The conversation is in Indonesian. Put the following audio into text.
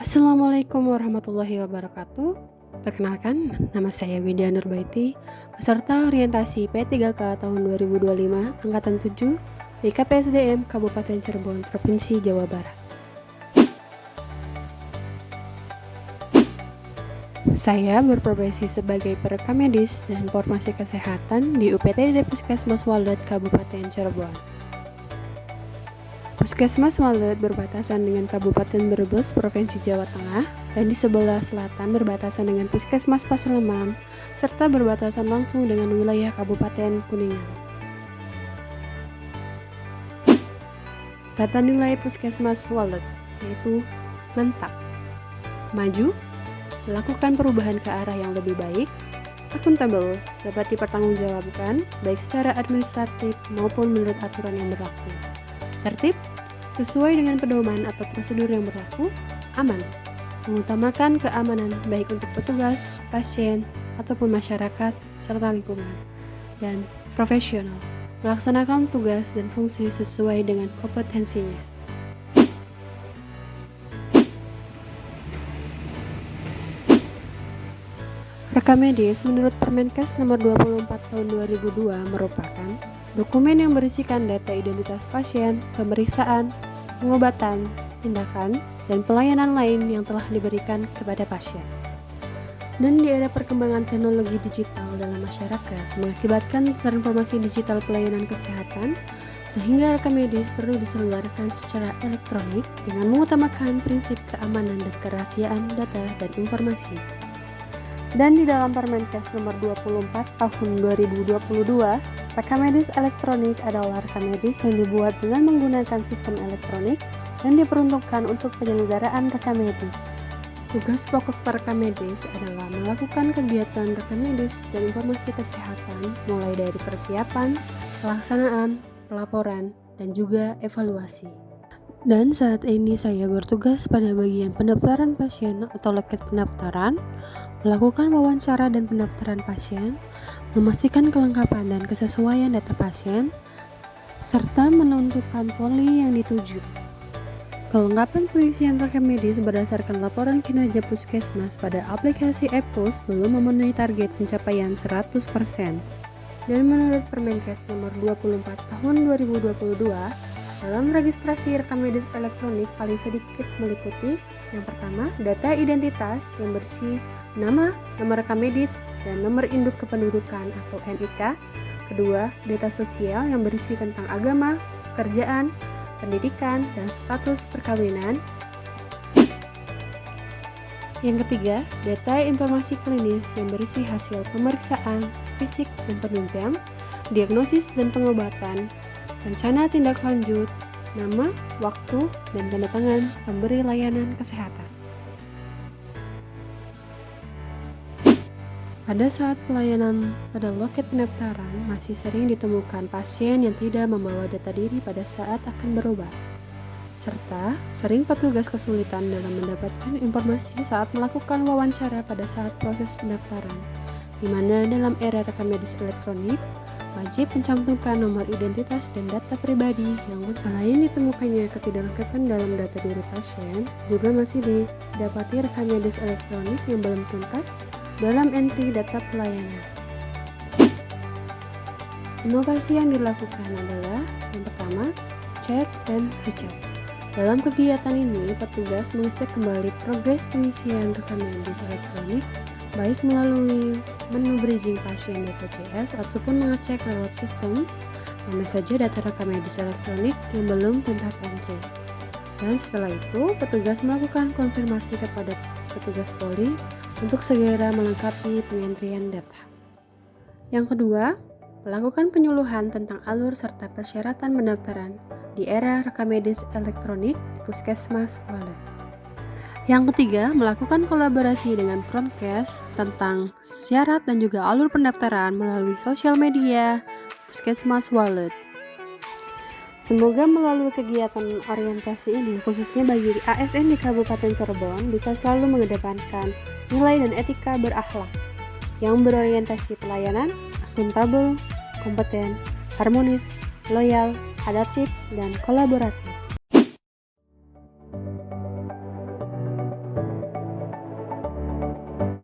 Assalamualaikum warahmatullahi wabarakatuh. Perkenalkan, nama saya Widya Nurbaiti, peserta orientasi P3K tahun 2025, Angkatan 7, BKPSDM Kabupaten Cirebon, Provinsi Jawa Barat. Saya berprofesi sebagai perekam medis dan formasi kesehatan di UPTD Puskesmas Walet, Kabupaten Cirebon. Puskesmas Walet berbatasan dengan Kabupaten Brebes, Provinsi Jawa Tengah, dan di sebelah selatan berbatasan dengan Puskesmas Pasleman, serta berbatasan langsung dengan wilayah Kabupaten Kuningan. Tata nilai Puskesmas Walet yaitu mantap, maju, melakukan perubahan ke arah yang lebih baik, akuntabel, dapat dipertanggungjawabkan baik secara administratif maupun menurut aturan yang berlaku, tertib, sesuai dengan pedoman atau prosedur yang berlaku, aman, mengutamakan keamanan baik untuk petugas, pasien, ataupun masyarakat, serta lingkungan, dan profesional, melaksanakan tugas dan fungsi sesuai dengan kompetensinya. Rekam medis menurut Permenkes nomor 24 tahun 2002 merupakan dokumen yang berisikan data identitas pasien, pemeriksaan, pengobatan, tindakan, dan pelayanan lain yang telah diberikan kepada pasien. Dan di era perkembangan teknologi digital dalam masyarakat mengakibatkan transformasi digital pelayanan kesehatan, sehingga rekam medis perlu diselenggarakan secara elektronik dengan mengutamakan prinsip keamanan dan kerahasiaan data dan informasi. Dan di dalam Permenkes nomor 24 tahun 2022, rekam medis elektronik adalah rekam medis yang dibuat dengan menggunakan sistem elektronik dan diperuntukkan untuk penyelenggaraan rekam medis. Tugas pokok perekam medis adalah melakukan kegiatan rekam medis dan informasi kesehatan mulai dari persiapan, pelaksanaan, pelaporan, dan juga evaluasi. Dan saat ini saya bertugas pada bagian pendaftaran pasien atau loket pendaftaran, melakukan wawancara dan pendaftaran pasien, memastikan kelengkapan dan kesesuaian data pasien, serta menentukan poli yang dituju. Kelengkapan pengisian rekam medis berdasarkan laporan kinerja puskesmas pada aplikasi e-pos belum memenuhi target pencapaian 100%. Dan menurut Permenkes nomor 24 tahun 2022, dalam registrasi rekam medis elektronik paling sedikit meliputi yang pertama, data identitas yang berisi nama, nomor rekam medis, dan nomor induk kependudukan atau NIK. Kedua, data sosial yang berisi tentang agama, pekerjaan, pendidikan, dan status perkawinan. Yang ketiga, data informasi klinis yang berisi hasil pemeriksaan fisik dan penunjang, diagnosis dan pengobatan, rencana tindak lanjut, nama, waktu, dan tanda tangan pemberi layanan kesehatan. Pada saat pelayanan pada loket pendaftaran, masih sering ditemukan pasien yang tidak membawa data diri pada saat akan berobat, serta sering petugas kesulitan dalam mendapatkan informasi saat melakukan wawancara pada saat proses pendaftaran, di mana dalam era rekam medis elektronik, wajib mencantumkan nomor identitas dan data pribadi yang selain ditemukannya ketidaklengkapan dalam data diri pasien, juga masih didapati rekam medis elektronik yang belum tuntas dalam entry data pelayanan. Inovasi yang dilakukan adalah yang pertama, cek dan recheck. Dalam kegiatan ini, petugas mengecek kembali progres pengisian rekam medis elektronik baik melalui menu bridging pasien BPJS ataupun mengecek lewat sistem mana saja data rekam medis elektronik yang belum tuntas entry. Dan setelah itu, petugas melakukan konfirmasi kepada petugas poli untuk segera melengkapi pengentrian data. Yang kedua, melakukan penyuluhan tentang alur serta persyaratan pendaftaran di era rekam medis elektronik di Puskesmas Walet. Yang ketiga, melakukan kolaborasi dengan Promkes tentang syarat dan juga alur pendaftaran melalui sosial media Puskesmas Walet. Semoga melalui kegiatan orientasi ini, khususnya bagi ASN di Kabupaten Cirebon, bisa selalu mengedepankan nilai dan etika berakhlak yang berorientasi pelayanan, akuntabel, kompeten, harmonis, loyal, adaptif, dan kolaboratif.